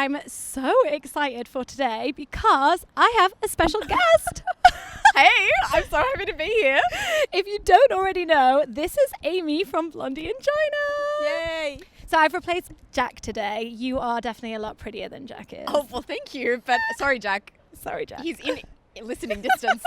I'm so excited for today because I have a special guest. Hey, I'm so happy to be here. If you don't already know, this is Amy from Blondie in China. Yay. So I've replaced Jack today. You are definitely a lot prettier than Jack is. Oh, well, thank you. But sorry, Jack. Sorry, Jack. He's in listening distance.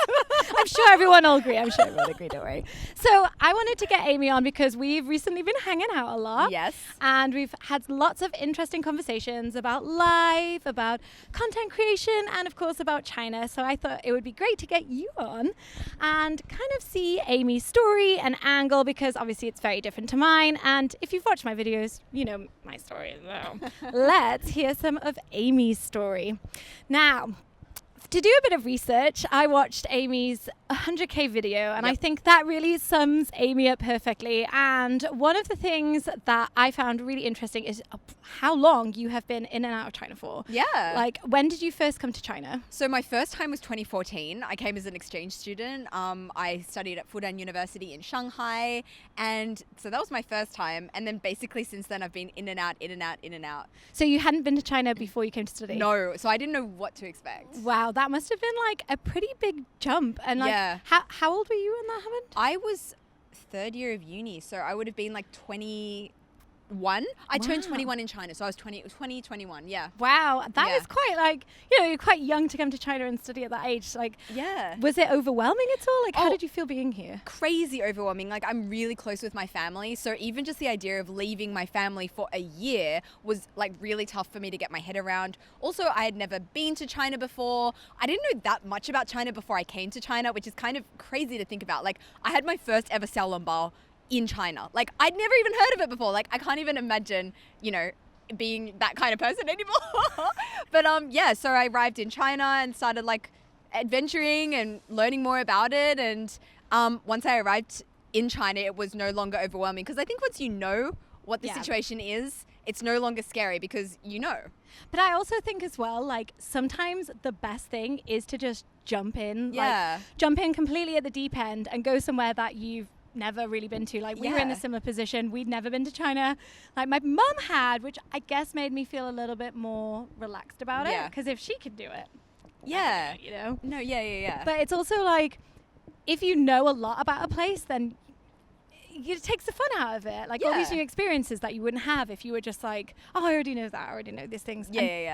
I'm sure everyone will agree. Don't worry. So I wanted to get Amy on because we've recently been hanging out a lot. Yes. And we've had lots of interesting conversations about life, about content creation, and of course about China. So I thought it would be great to get you on and kind of see Amy's story and angle, because obviously it's very different to mine. And if you've watched my videos, you know my story as well. Let's hear some of Amy's story. Now, to do a bit of research, I watched Amy's 100K video, and I think that really sums Amy up perfectly. And one of the things that I found really interesting is how long you have been in and out of China for. Yeah. Like, when did you first come to China? So my first time was 2014. I came as an exchange student. I studied at Fudan University in Shanghai. And so that was my first time. And then basically since then, I've been in and out, in and out, in and out. So you hadn't been to China before you came to study? No. So I didn't know what to expect. Wow, that must have been like a pretty big jump. And like, how old were you when that happened? I was third year of uni, so I would have been like 21. I turned 21 in China, so I was 21, yeah. Wow, that is quite like, you're quite young to come to China and study at that age. Like, was it overwhelming at all? Like, how did you feel being here? Crazy overwhelming. Like, I'm really close with my family, so even just the idea of leaving my family for a year was like really tough for me to get my head around. Also, I had never been to China before. I didn't know that much about China before I came to China, which is kind of crazy to think about. Like, I had my first ever xiaolongbao in China. Like, I'd never even heard of it before. Like, I can't even imagine, being that kind of person anymore. But so I arrived in China and started like adventuring and learning more about it. And once I arrived in China, it was no longer overwhelming, because I think once you know what the situation is, it's no longer scary because you know. But I also think as well, like, sometimes the best thing is to just jump in. Like, jump in completely at the deep end and go somewhere that you've never really been to. Like, we were in a similar position. We'd never been to China. Like, my mum had, which I guess made me feel a little bit more relaxed about it, because if she could do it, No, yeah. But it's also like, if you know a lot about a place, then it takes the fun out of it. Like, all these new experiences that you wouldn't have if you were just like, oh, I already know that, I already know these things.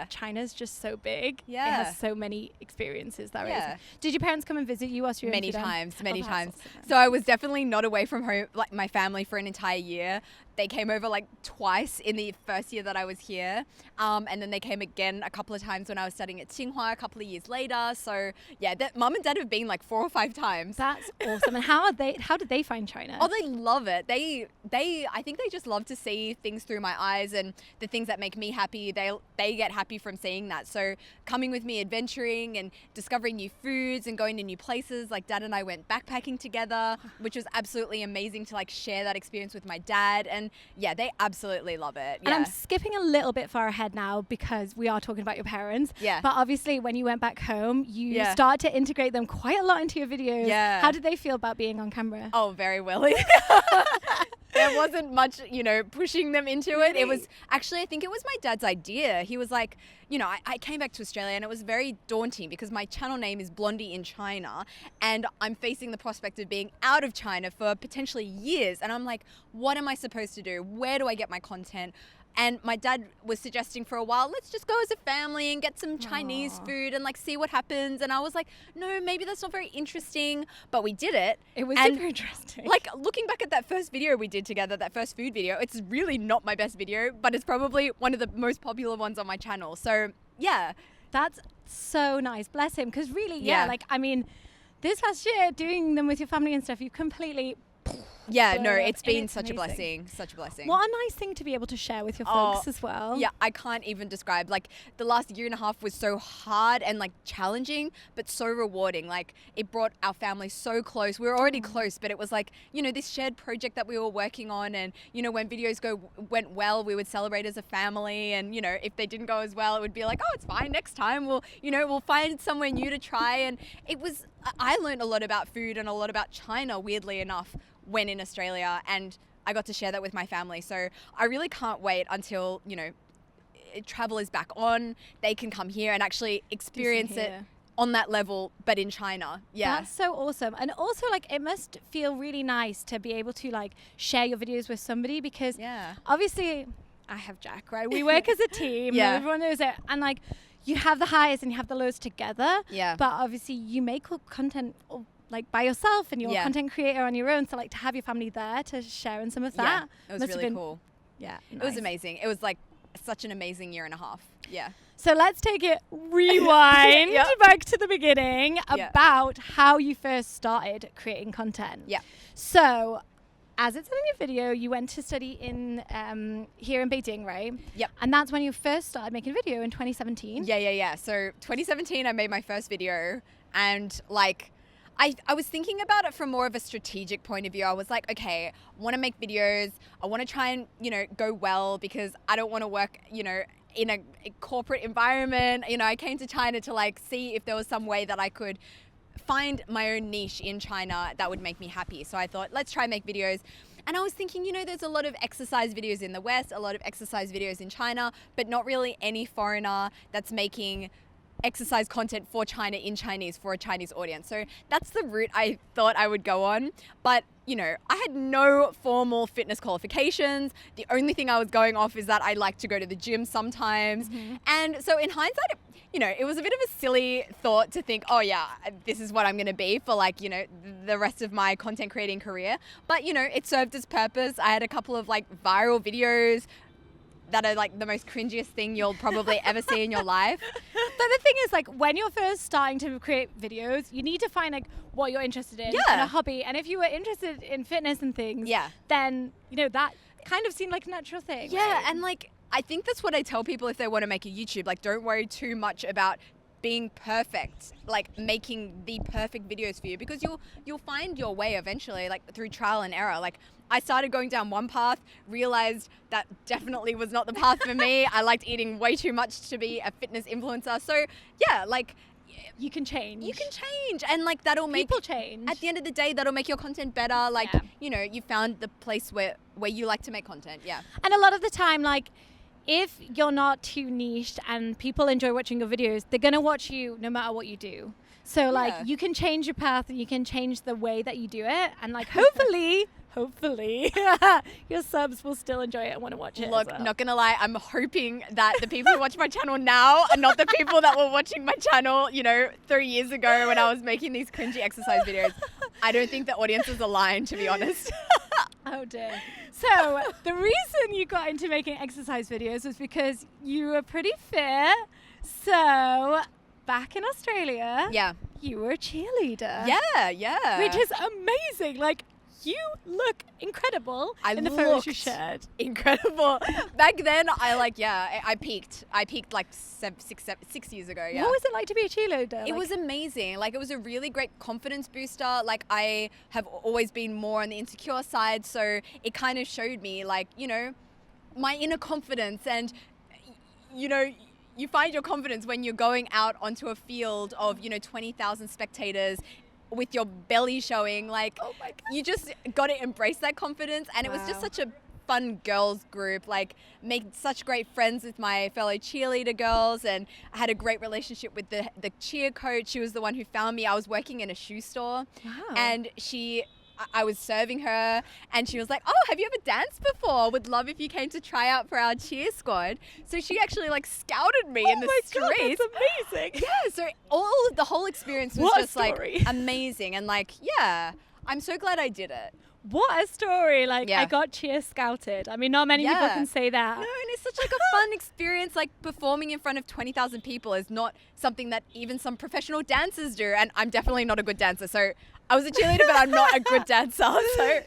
China's just so big. It has so many experiences there is. Did your parents come and visit you whilst you were many in times. Awesome. So I was definitely not away from home, like my family, for an entire year. They came over like twice in the first year that I was here. And then they came again a couple of times when I was studying at Tsinghua a couple of years later. So yeah, mum and dad have been like 4 or 5 times. That's awesome. And how did they find China? Oh, they love it. I think they just love to see things through my eyes, and the things that make me happy, they get happy from seeing that. So coming with me, adventuring and discovering new foods and going to new places. Like, dad and I went backpacking together, which was absolutely amazing to like share that experience with my dad. And yeah, they absolutely love it. And I'm skipping a little bit far ahead now because we are talking about your parents. Yeah. But obviously when you went back home, you start to integrate them quite a lot into your videos. Yeah. How did they feel about being on camera? Oh, very willing. There wasn't much, pushing them into it. It was actually, I think it was my dad's idea. He was like, I came back to Australia and it was very daunting because my channel name is Blondie in China, and I'm facing the prospect of being out of China for potentially years. And I'm like, what am I supposed to do? Where do I get my content? And my dad was suggesting for a while, let's just go as a family and get some Chinese food and like see what happens. And I was like, no, maybe that's not very interesting. But we did it. It was super interesting. Like, looking back at that first video we did together, that first food video, it's really not my best video, but it's probably one of the most popular ones on my channel. So yeah. That's so nice. Bless him. Because really, like, I mean, this past year, doing them with your family and stuff, you completely... Yeah, no, it's been such a blessing. Such a blessing. What a nice thing to be able to share with your folks as well. Yeah, I can't even describe. Like, the last year and a half was so hard and like challenging, but so rewarding. Like, it brought our family so close. We were already close, but it was like, this shared project that we were working on. And, when videos went well, we would celebrate as a family. And, if they didn't go as well, it would be like, oh, it's fine. Next time we'll find somewhere new to try. And I learned a lot about food and a lot about China, weirdly enough, when in Australia, and I got to share that with my family. So I really can't wait until, travel is back on, they can come here and actually experience it here. on that level, but in China. Yeah. That's so awesome. And also, like, it must feel really nice to be able to, like, share your videos with somebody because Yeah. obviously I have Jack, right? We work as a team. Yeah. Everyone knows it. And, like, you have the highs and you have the lows together. Yeah. But obviously you make content like by yourself and you're a content creator on your own. So, like, to have your family there to share in some of that. It was must have really been, cool. Yeah. It was amazing. It was like such an amazing year and a half. Yeah. So let's take it rewind Yep. back to the beginning Yeah. about how you first started creating content. Yeah. So, as it's in your video, you went to study in here in Beijing, right? Yep. And that's when you first started making video in 2017. Yeah. So 2017, I made my first video, and like, I was thinking about it from more of a strategic point of view. I was like, okay, I want to make videos. I want to try and, go well because I don't want to work, in a corporate environment. I came to China to like see if there was some way that I could find my own niche in China that would make me happy. So I thought, let's try and make videos. And I was thinking, there's a lot of exercise videos in the West, a lot of exercise videos in China, but not really any foreigner that's making exercise content for China in Chinese for a Chinese audience. So that's the route I thought I would go on. But, I had no formal fitness qualifications. The only thing I was going off is that I like to go to the gym sometimes. Mm-hmm. And so in hindsight, it was a bit of a silly thought to think, oh yeah, this is what I'm going to be for like, the rest of my content creating career. But, it served its purpose. I had a couple of like viral videos that are like the most cringiest thing you'll probably ever see in your life. But the thing is, like, when you're first starting to create videos, you need to find like what you're interested in and a hobby. And if you were interested in fitness and things, then, that kind of seemed like a natural thing. Yeah, right? and like, I think that's what I tell people if they want to make a YouTube. Like, don't worry too much about being perfect, like making the perfect videos for you, because you'll find your way eventually, like through trial and error. Like, I started going down one path, realized that definitely was not the path for me. I liked eating way too much to be a fitness influencer. So yeah, like, you can change. You can change, and like that'll make people change. At the end of the day, that'll make your content better. Like, you found the place where you like to make content. Yeah. And a lot of the time, like, if you're not too niched and people enjoy watching your videos, they're going to watch you no matter what you do. So like, you can change your path and you can change the way that you do it. And like, hopefully your subs will still enjoy it and want to watch it. Look, as well. not gonna lie, I'm hoping that the people who watch my channel now are not the people that were watching my channel, 3 years ago when I was making these cringy exercise videos. I don't think the audience is aligned, to be honest. Oh dear. So the reason you got into making exercise videos was because you were pretty fit. So back in Australia, you were a cheerleader. Yeah. Which is amazing. Like, you look incredible in the photos you shared. Incredible. Back then, I peaked. I peaked like 6 years ago. Yeah. What was it like to be a cheerleader? It was amazing. Like, it was a really great confidence booster. Like, I have always been more on the insecure side, so it kind of showed me, like, my inner confidence. And you find your confidence when you're going out onto a field of 20,000 spectators with your belly showing. Like, oh my God. You just got to embrace that confidence. And it was just such a fun girls group, like made such great friends with my fellow cheerleader girls, and I had a great relationship with the cheer coach. She was the one who found me. I was working in a shoe store. Wow. And I was serving her, and she was like, oh, have you ever danced before? Would love if you came to try out for our cheer squad. So she actually like scouted me in the streets. God, that's amazing. Yeah, so the whole experience was just like amazing, and like, yeah, I'm so glad I did it. What a story. Like, I got cheer scouted. I mean, not many people can say that. No, and it's such like a fun experience. Like, performing in front of 20,000 people is not something that even some professional dancers do. And I'm definitely not a good dancer. So I was a cheerleader, but I'm not a good dancer. So,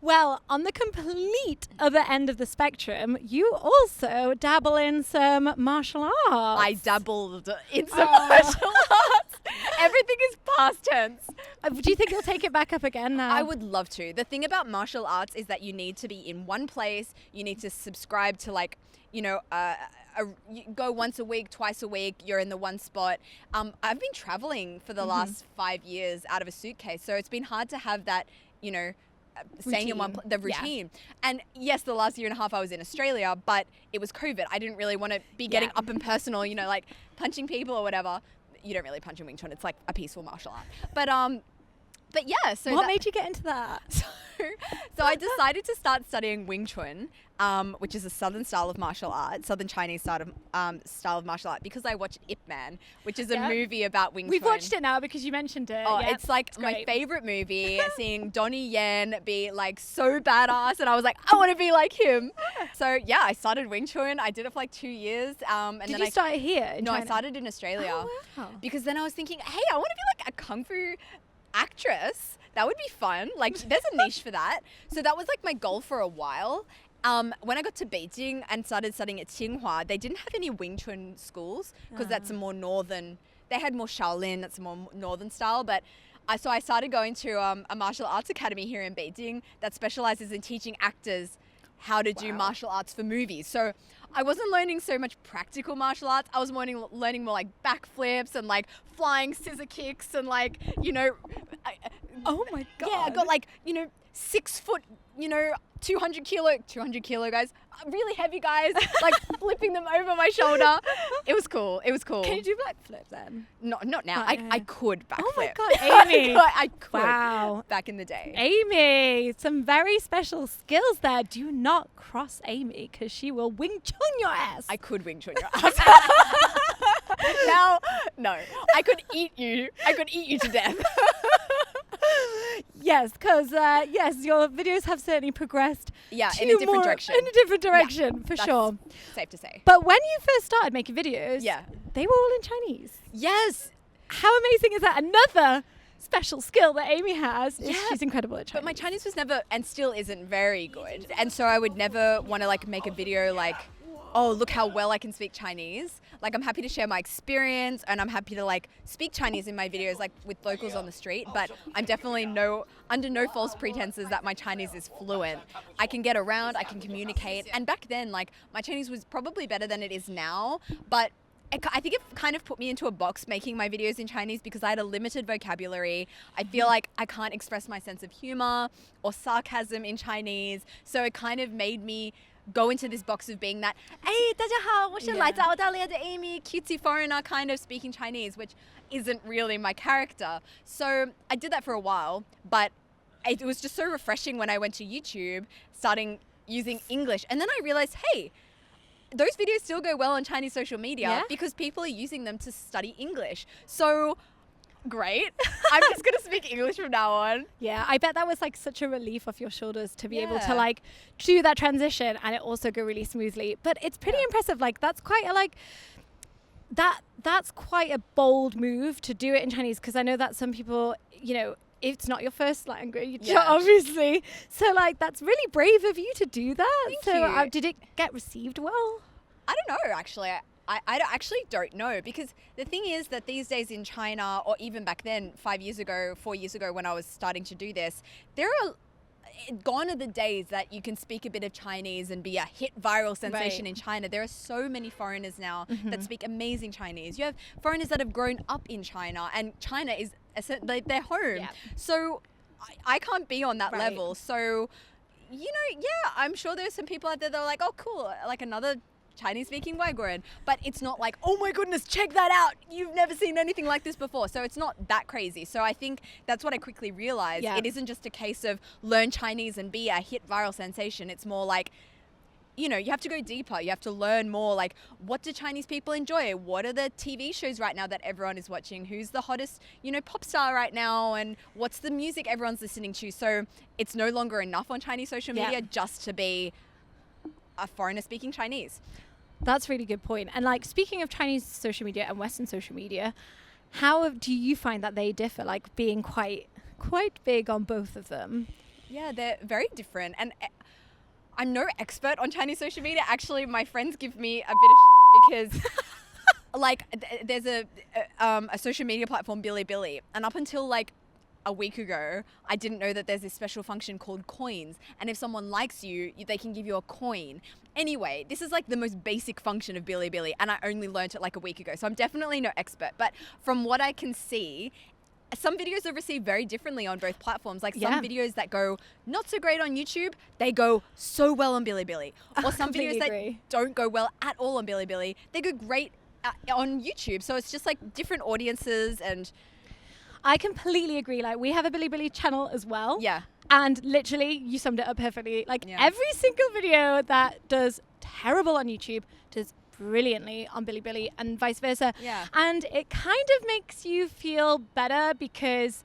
well, on the complete other end of the spectrum, you also dabble in some martial arts. I dabbled in some martial arts. Everything is past tense. Do you think you'll take it back up again now? I would love to. The thing about martial arts is that you need to be in one place. You need to subscribe to like, you go once a week, twice a week. You're in the one spot. I've been traveling for the last 5 years out of a suitcase. So it's been hard to have that, staying in the routine. And yes, the last year and a half I was in Australia, but it was COVID. I didn't really want to be getting up and personal, you know, like punching people or whatever. You don't really punch in Wing Chun. It's like a peaceful martial art. But yeah, so what made you get into that? So I decided to start studying Wing Chun, which is a southern style of martial art, southern Chinese style of martial art, because I watched Ip Man, which is a movie about Wing Chun. We've watched it now because you mentioned it. Oh, it's like my favorite movie, seeing Donnie Yen be like so badass, and I was like, I want to be like him. So yeah, I started Wing Chun. I did it for like 2 years. And did then you start it here in China? I started in Australia. Oh, wow. Because then I was thinking, hey, I want to be like a kung fu actress. That would be fun. Like, there's a niche for that. So that was like my goal for a while. When I got to Beijing and started studying at Tsinghua, they didn't have any Wing Chun schools because that's a more northern. They had more Shaolin. That's a more northern style. But so I started going to a martial arts academy here in Beijing that specializes in teaching actors how to do martial arts for movies. So I wasn't learning so much practical martial arts. I was learning more like backflips and like flying scissor kicks and like, you know. Oh my God. Yeah, I got like, 6 foot, 200 kilo guys, really heavy guys, like flipping them over my shoulder. It was cool. Can you do backflip then? Not now. I could backflip. Oh my God, Amy. I could. Wow. Back in the day. Amy, some very special skills there. Do not cross Amy because she will Wing Chun your ass. I could Wing Chun your ass. Now, no. I could eat you. To death. Yes, because your videos have certainly progressed. Yeah, in a different direction. In a different direction, for sure. Safe to say. But when you first started making videos, they were all in Chinese. Yes. How amazing is that? Another special skill that Amy has. She's incredible at Chinese. But my Chinese was never, and still isn't, very good. And so I would never want to like make a video like, oh, look how well I can speak Chinese. Like, I'm happy to share my experience, and I'm happy to like speak Chinese in my videos, like with locals on the street. But I'm definitely under no false pretenses that my Chinese is fluent. I can get around, I can communicate. And back then, like, my Chinese was probably better than it is now. But I think it kind of put me into a box making my videos in Chinese because I had a limited vocabulary. I feel like I can't express my sense of humor or sarcasm in Chinese. So it kind of made me go into this box of being that, hey, 大家好，我是来自澳大利亚的 Amy, cutesy foreigner, kind of speaking Chinese, which isn't really my character. So I did that for a while, but it was just so refreshing when I went to YouTube, starting using English. And then I realized, hey, those videos still go well on Chinese social media because people are using them to study English. So great. I'm just going to speak English from now on. Yeah, I bet that was like such a relief off your shoulders to be able to like do that transition and it also go really smoothly. But it's pretty impressive. Like that's quite that's quite a bold move to do it in Chinese because I know that some people, it's not your first language, obviously. So like that's really brave of you to do that. Thank you. Did it get received well? I don't know, actually. I actually don't know because the thing is that these days in China, or even back then, 4 years ago when I was starting to do this, gone are the days that you can speak a bit of Chinese and be a hit viral sensation in China. There are so many foreigners now that speak amazing Chinese. You have foreigners that have grown up in China and China is their home. Yeah. So I can't be on that level. So, I'm sure there's some people out there that are like, oh, cool, like another Chinese-speaking Uyghur, but it's not like, oh my goodness, check that out. You've never seen anything like this before. So it's not that crazy. So I think that's what I quickly realized. Yeah. It isn't just a case of learn Chinese and be a hit viral sensation. It's more like, you have to go deeper. You have to learn more, like, what do Chinese people enjoy? What are the TV shows right now that everyone is watching? Who's the hottest, pop star right now? And what's the music everyone's listening to? So it's no longer enough on Chinese social media just to be a foreigner speaking Chinese. That's a really good point. And like speaking of Chinese social media and Western social media, how do you find that they differ? Like being quite big on both of them. Yeah, they're very different. And I'm no expert on Chinese social media. Actually, my friends give me a bit of because like there's a social media platform, Bilibili, and up until like a week ago, I didn't know that there's this special function called coins. And if someone likes you, they can give you a coin. Anyway, this is like the most basic function of Bilibili, and I only learned it like a week ago. So I'm definitely no expert. But from what I can see, some videos are received very differently on both platforms. Like Yeah. some videos that go not so great on YouTube, they go so well on Bilibili. Or some videos that agree. don't go well at all on Bilibili, they go great on YouTube. So it's just like different audiences and I completely agree. Like, we have a Bilibili channel as well. yeah. And literally, you summed it up perfectly. Like, Yeah. every single video that does terrible on YouTube does brilliantly on Bilibili and vice versa. Yeah. And it kind of makes you feel better because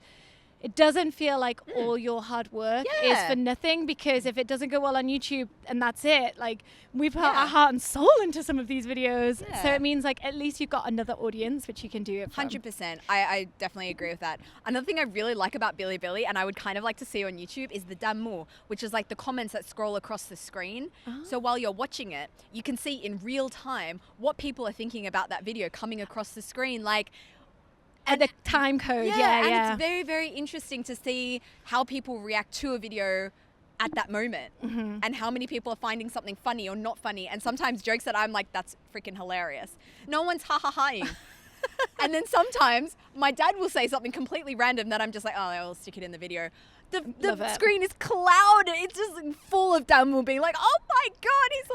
it doesn't feel like all your hard work is Yeah. for nothing, because if it doesn't go well on YouTube and that's it, like, we put Yeah. our heart and soul into some of these videos. So Yeah. it means like at least you've got another audience which you can do it from. 100%. I definitely agree with that. Another thing I really like about Bilibili, and I would kind of like to see on YouTube, is the damu, which is like the comments that scroll across the screen. So while you're watching it, you can see in real time what people are thinking about that video coming across the screen. Like, And the time code, yeah. and it's very, very interesting to see how people react to a video at that moment and how many people are finding something funny or not funny. And sometimes jokes that I'm like, that's freaking hilarious. No one's ha-ha-haing. And then sometimes my dad will say something completely random that I'm just like, oh, I'll stick it in the video. The Love it. screen is clouded. It's just full of Damu being like, oh my God, he's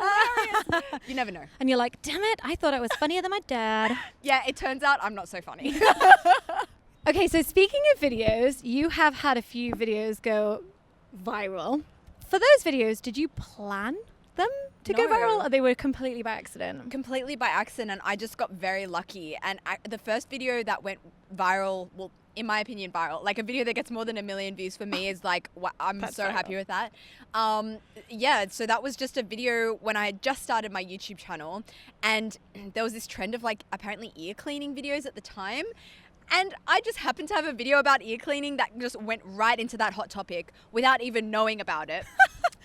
hilarious. You never know. And you're like, damn it, I thought I was funnier than my dad. Yeah, it turns out I'm not so funny. Okay, so speaking of videos, you have had a few videos go viral. For those videos, did you plan them to go No. viral, or they were completely by accident? Completely by accident. I just got very lucky. And the first video that went viral, well, in my opinion, viral, like a video that gets more than 1 million views for me is like, I'm That's so viral. happy with that. Yeah, so that was just a video when I had just started my YouTube channel, and there was this trend of like apparently ear cleaning videos at the time. And I just happened to have a video about ear cleaning that just went right into that hot topic without even knowing about it.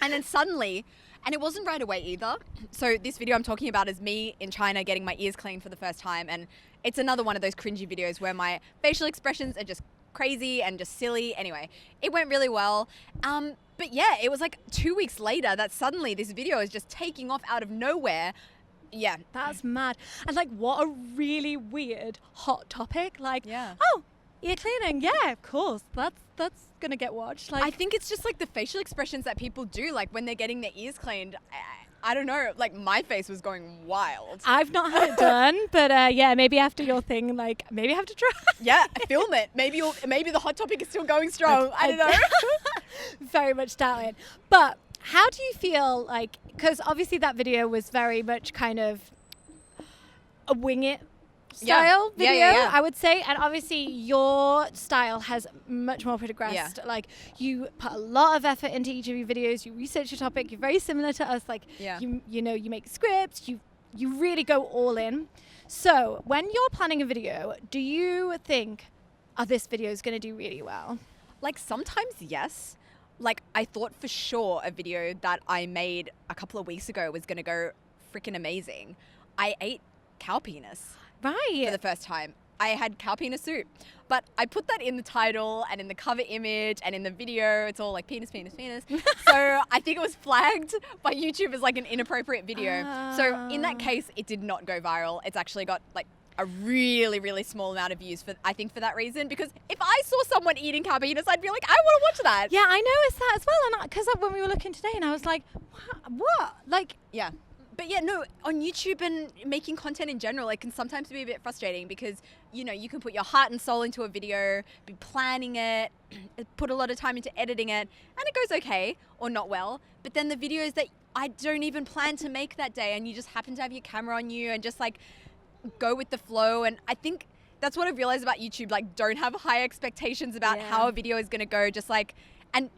And then suddenly, and it wasn't right away either. So this video I'm talking about is me in China getting my ears cleaned for the first time. And it's another one of those cringy videos where my facial expressions are just crazy and just silly. Anyway, it went really well. But yeah, it was like 2 weeks later that suddenly this video is just taking off out of nowhere. Yeah. That's mad. And like, what a really weird hot topic. Like, Yeah. oh, ear cleaning. Yeah, of course. That's gonna get watched. Like, I think it's just like the facial expressions that people do, like when they're getting their ears cleaned. I don't know, like my face was going wild. I've not had it done, but yeah, maybe after your thing, like maybe I have to try. Yeah, film it. Maybe the hot topic is still going strong. I don't know. Very much doubt it. But how do you feel like, because obviously that video was very much kind of a wing it style Yeah, video, yeah. I would say. And obviously your style has much more progressed. Yeah. Like, you put a lot of effort into each of your videos. You research your topic. You're very similar to us. Like, Yeah. you know, you make scripts. You really go all in. So when you're planning a video, do you think, oh, this video is going to do really well? Like sometimes, yes. Like I thought for sure a video that I made a couple of weeks ago was going to go freaking amazing. I ate cow penis Right. for the first time. I had cow penis soup, but I put that in the title and in the cover image and in the video. It's all like penis, penis, penis. So I think it was flagged by YouTube as like an inappropriate video. So in that case, it did not go viral. It's actually got like a really, really small amount of views for that reason. Because if I saw someone eating cow penis, I'd be like, I want to watch that. Yeah, I noticed that as well. And because when we were looking today, and I was like, what? Like, Yeah. But yeah, no, on YouTube and making content in general, it can sometimes be a bit frustrating because, you know, you can put your heart and soul into a video, be planning it, put a lot of time into editing it, and it goes okay or not well. But then the videos that I don't even plan to make that day and you just happen to have your camera on you and just like go with the flow. And I think that's what I've realized about YouTube. Like, don't have high expectations about Yeah. how a video is going to go. Just like, and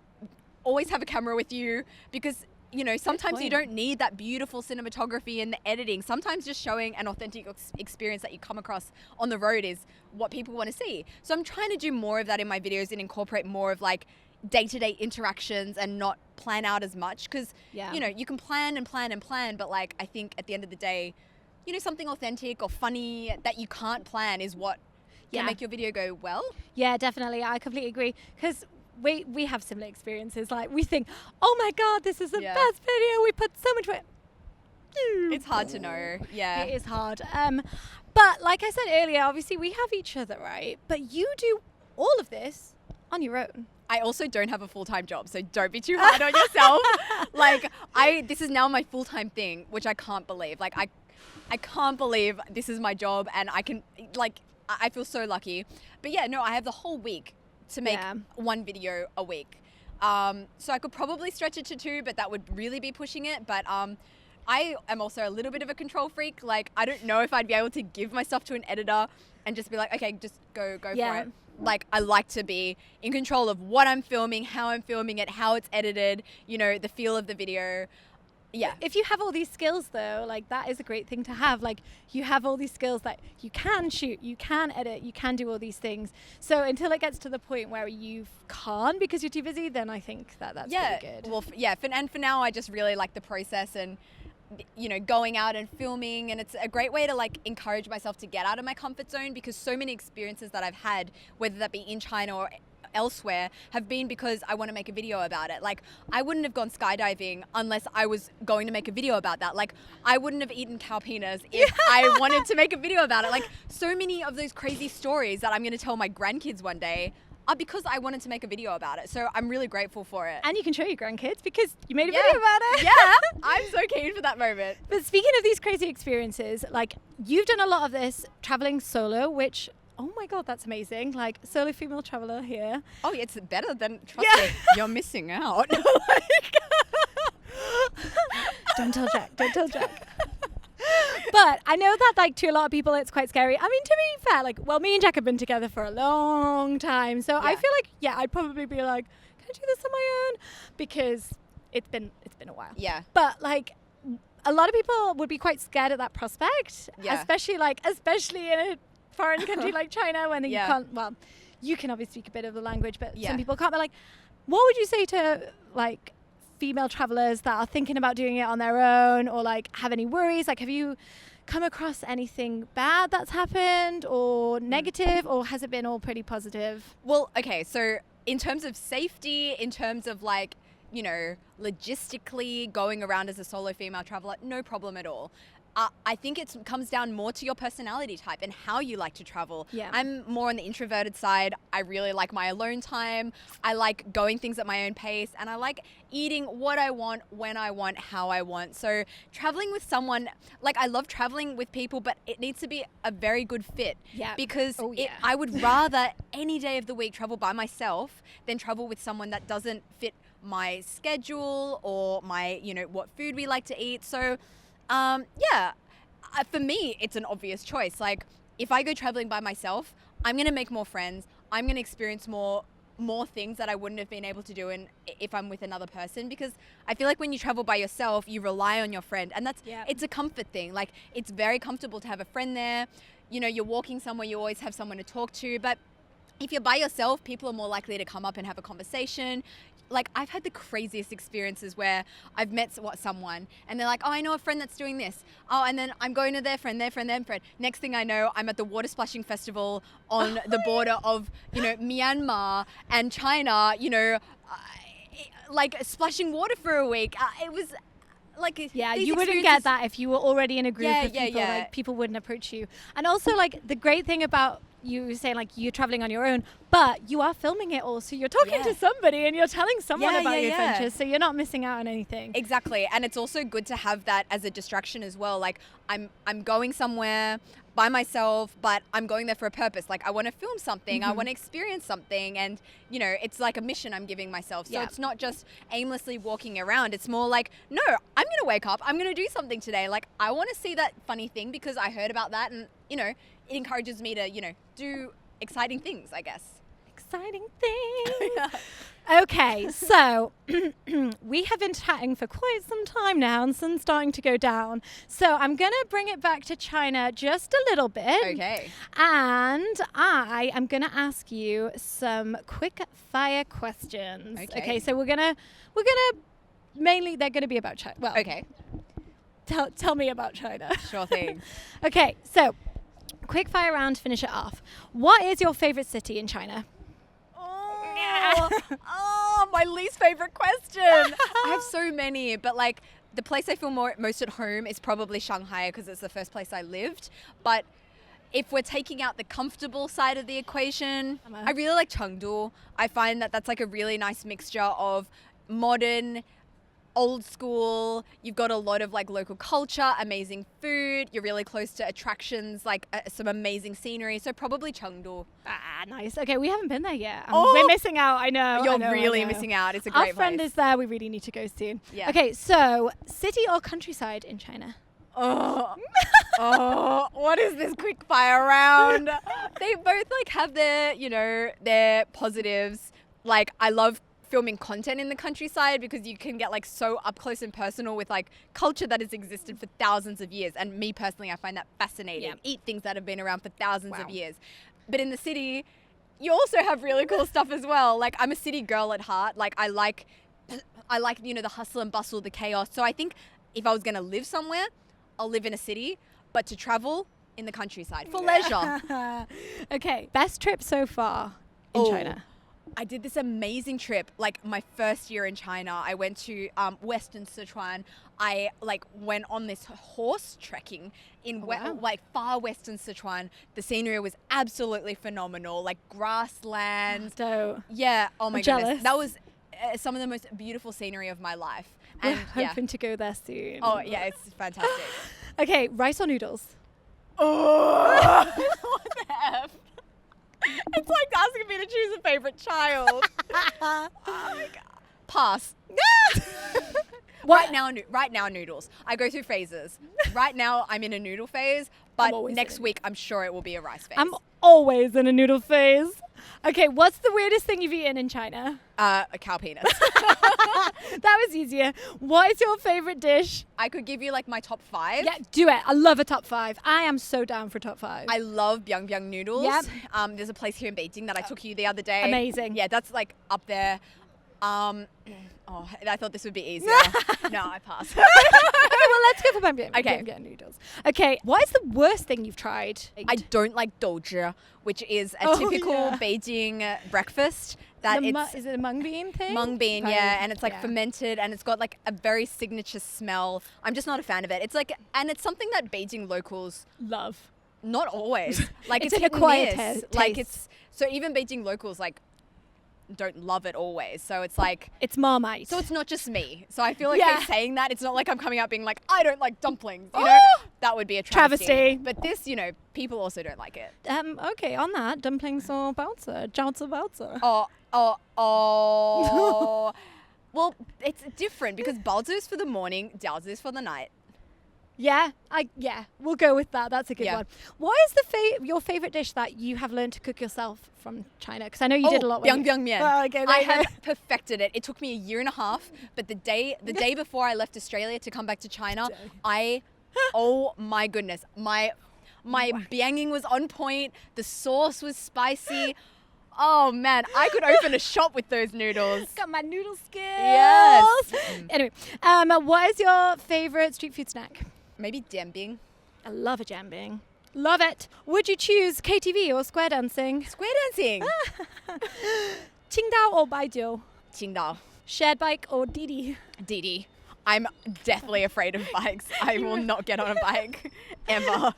always have a camera with you because, you know, sometimes you point. don't need that beautiful cinematography and the editing. Sometimes just showing an authentic experience that you come across on the road is what people want to see. So I'm trying to do more of that in my videos and incorporate more of like day-to-day interactions and not plan out as much because, Yeah. you know, you can plan and plan and plan, but like I think at the end of the day, you know, something authentic or funny that you can't plan is what Yeah. can make your video go well. yeah, definitely. I completely agree. Because we have similar experiences. Like, we think, oh my God, this is the Yeah. best video. We put so much work. It's hard to know. Yeah. It is hard. But like I said earlier, obviously we have each other, right? But you do all of this on your own. I also don't have a full-time job, so don't be too hard on yourself. Like, this is now my full-time thing, which I can't believe. Like, I can't believe this is my job, and I feel so lucky. But yeah, no, I have the whole week to make one video a week. So I could probably stretch it to 2, but that would really be pushing it. But I am also a little bit of a control freak. Like, I don't know if I'd be able to give my stuff to an editor and just be like, okay, just go for it. Like, I like to be in control of what I'm filming, how I'm filming it, how it's edited, you know, the feel of the video. Yeah. If you have all these skills, though, like, that is a great thing to have. Like, you have all these skills that you can shoot, you can edit, you can do all these things. So until it gets to the point where you can't because you're too busy, then I think that's pretty good. Well, for now, I just really like the process and, you know, going out and filming, and it's a great way to like encourage myself to get out of my comfort zone, because so many experiences that I've had, whether that be in China or elsewhere, have been because I want to make a video about it. Like, I wouldn't have gone skydiving unless I was going to make a video about that. Like, I wouldn't have eaten cow penis if I wanted to make a video about it. Like, so many of those crazy stories that I'm going to tell my grandkids one day are because I wanted to make a video about it. So I'm really grateful for it. And you can show your grandkids because you made a video about it. Yeah, I'm so keen for that moment. But speaking of these crazy experiences, like, you've done a lot of this traveling solo, which, oh my God, that's amazing. Like, solo female traveler here. Oh, it's better than, trust me, you're missing out. Don't tell Jack. But I know that, like, to a lot of people, it's quite scary. I mean, to be fair, like, well, me and Jack have been together for a long time. So I feel like, I'd probably be like, can I do this on my own? Because it's been a while. Yeah. But, like, a lot of people would be quite scared at that prospect. Yeah. Especially in a foreign country like China, when you can't, well, you can obviously speak a bit of the language, but some people can't. But, like, what would you say to, like, female travelers that are thinking about doing it on their own, or like have any worries? Like, have you come across anything bad that's happened or negative, or has it been all pretty positive? Well, okay, so in terms of safety, in terms of like, you know, logistically going around as a solo female traveler, no problem at all. I think it comes down more to your personality type and how you like to travel. Yeah. I'm more on the introverted side. I really like my alone time. I like going things at my own pace, and I like eating what I want, when I want, how I want. So traveling with someone, like, I love traveling with people, but it needs to be a very good fit. Yeah. Because I would rather any day of the week travel by myself than travel with someone that doesn't fit my schedule or my, you know, what food we like to eat. So for me, it's an obvious choice. Like, if I go traveling by myself, I'm going to make more friends. I'm going to experience more things that I wouldn't have been able to do if I'm with another person, because I feel like when you travel by yourself, you rely on your friend, and it's a comfort thing. Like, it's very comfortable to have a friend there. You know, you're walking somewhere, you always have someone to talk to, but if you're by yourself, people are more likely to come up and have a conversation. Like, I've had the craziest experiences where I've met someone and they're like, oh, I know a friend that's doing this. Oh, and then I'm going to their friend. Next thing I know, I'm at the water splashing festival on the border of, you know, Myanmar and China, you know, like splashing water for a week. It was like, you wouldn't get that if you were already in a group of people. Like, people wouldn't approach you. And also, like, the great thing about you saying, like, you're traveling on your own, but you are filming it all, so you're talking to somebody and you're telling someone about your adventures, so you're not missing out on anything. Exactly. And it's also good to have that as a distraction as well. Like, I'm going somewhere by myself, but I'm going there for a purpose. Like, I want to film something, I want to experience something, and, you know, it's like a mission I'm giving myself. So it's not just aimlessly walking around. It's more like, no, I'm going to wake up, I'm going to do something today. Like, I want to see that funny thing because I heard about that, and, you know, it encourages me to, you know, do exciting things, I guess. Exciting things. Okay, so we have been chatting for quite some time now, and sun's starting to go down. So I'm going to bring it back to China just a little bit. Okay. And I am going to ask you some quick fire questions. Okay, so we're going to mainly, they're going to be about China. Well, okay. Tell me about China. Sure thing. Okay, so quick fire round to finish it off. What is your favorite city in China? Oh, my least favorite question. I have so many, but like, the place I feel most at home is probably Shanghai, because it's the first place I lived. But if we're taking out the comfortable side of the equation, I really like Chengdu. I find that that's like a really nice mixture of modern, old school. You've got a lot of like local culture, amazing food. You're really close to attractions, like some amazing scenery. So probably Chengdu. Ah, nice. Okay, we haven't been there yet. Oh! We're missing out. I know. You're I know, really I know. missing out. It's a Our great friend place. is there. We really need to go soon. Yeah. Okay, so city or countryside in China? Oh, what is this quick fire round? They both like have their, you know, their positives. Like I love filming content in the countryside because you can get like so up close and personal with like culture that has existed for thousands of years. And me personally, I find that fascinating. Yeah. Eat things that have been around for thousands Wow. of years. But in the city, you also have really cool stuff as well. Like I'm a city girl at heart. Like I like, you know, the hustle and bustle, the chaos. So I think if I was going to live somewhere, I'll live in a city, but to travel in the countryside for leisure. Okay, best trip so far in China? I did this amazing trip, like my first year in China. I went to Western Sichuan. I like went on this horse trekking in wow. like far Western Sichuan. The scenery was absolutely phenomenal, like grasslands. So Yeah, oh my jealous. goodness. That was some of the most beautiful scenery of my life. we're And yeah. hoping to go there soon. Oh yeah, it's fantastic. Okay, rice or noodles? Oh, what the F? It's like asking me to choose a favorite child. Oh my God. Pass. What? Right now, noodles. I go through phases. Right now, I'm in a noodle phase, I'm but always next in. week, I'm sure it will be a rice phase. I'm always in a noodle phase. Okay, what's the weirdest thing you've eaten in China? A cow penis. That was easier. What is your favorite dish? I could give you like my top 5. Yeah, do it. I love a top 5. I am so down for top 5. I love Biang Biang noodles. Yep. There's a place here in Beijing that I took you the other day. Amazing. Yeah, that's like up there. Oh, I thought this would be easier. No, I pass. Okay, well, let's go for Biang Biang. Okay. Biang Biang noodles. Okay, what is the worst thing you've tried? I don't like douzhi, which is a Oh, typical yeah. Beijing breakfast. That it's Is it a mung bean thing? mung bean, Right. yeah, and it's like Yeah. fermented, and it's got like a very signature smell. I'm just not a fan of it. It's like, and it's something that Beijing locals, Love. not always, like It's it's an hit and acquired miss. taste. Like it's so even Beijing locals like don't love it always. So it's like. It's Marmite. So it's not just me. So I feel like Yeah. they're saying that. It's not like I'm coming out being like, I don't like dumplings. You know, that would be a travesty. Travesty. But this, you know, people also don't like it. Okay, on that, dumplings or baozi? Jiaozi baozi. Oh. Well, it's different because baozi is for the morning, jiaozi is for the night. Yeah, we'll go with that. That's a good Yeah. one. What is your favorite dish that you have learned to cook yourself from China? Because I know you did a lot. Biang Biang Mian. Oh, okay, there I you go. have perfected it. It took me a year and a half, but the day before I left Australia to come back to China, oh my goodness, my bianging was on point. The sauce was spicy. Oh man, I could open a shop with those noodles. Got my noodle skills. Yes. Anyway, what is your favorite street food snack? Maybe dianbing. I love a jambing. Love it. Would you choose KTV or square dancing? Square dancing. Qingdao or Baijiu? Qingdao. Shared bike or Didi? Didi. I'm definitely afraid of bikes. I will not get on a bike ever.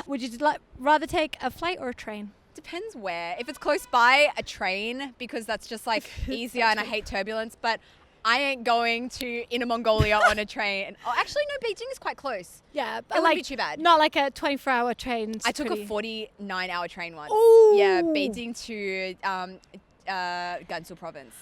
Would you rather take a flight or a train? Depends where. If it's close by, a train, because that's just like easier and I hate turbulence. But I ain't going to Inner Mongolia on a train. Oh, actually, no, Beijing is quite close. Yeah, but It wouldn't be too bad. Not like a 24-hour train. I took a 49-hour train once. Ooh. Yeah, Beijing to Gansu province.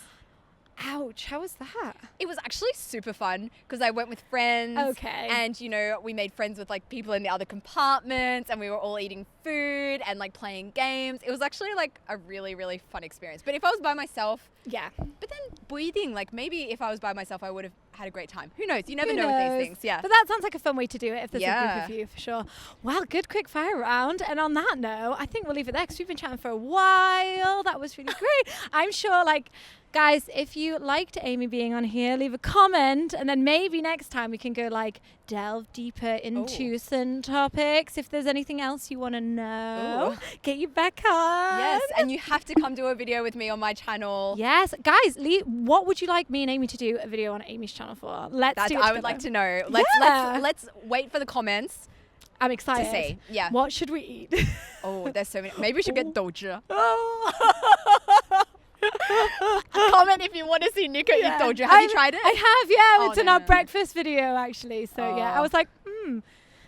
Ouch, how was that? It was actually super fun because I went with friends. Okay. And, you know, we made friends with like people in the other compartments and we were all eating food and like playing games. It was actually like a really, really fun experience. But if I was by myself, Yeah. but then breathing, like maybe if I was by myself, I would have had a great time. Who knows? You never Who know with knows? these things. Yeah. But that sounds like a fun way to do it if there's a Yeah. group of you, for sure. Well, good quick fire round. And on that note, I think we'll leave it there because we've been chatting for a while. That was really great. I'm sure, like, guys, if you liked Amy being on here, leave a comment. And then maybe next time we can go, like, delve deeper into some topics. If there's anything else you want to know, get you back on. Yes. And you have to come do a video with me on my channel. Yes, guys, what would you like me and Amy to do a video on Amy's channel for? Let's do it I would together. like to know. Yeah. Let's wait for the comments I'm excited. To see. Yeah. What should we eat? Oh, there's so many. Maybe we should get doja. Oh. Comment if you want to see Nico eat doja. Have you tried it? I have, yeah. Oh, It's in no, our no. breakfast video, actually. So, yeah, I was like,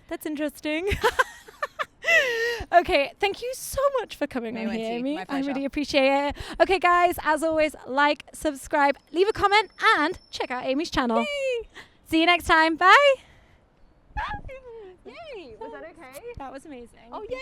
that's interesting. Okay, thank you so much for coming on here, Amy. My I pleasure. really appreciate it. Okay, guys, as always, like, subscribe, leave a comment, and check out Amy's channel. Yay. See you next time. Bye. Yay. Was that okay? That was amazing. Oh, yay.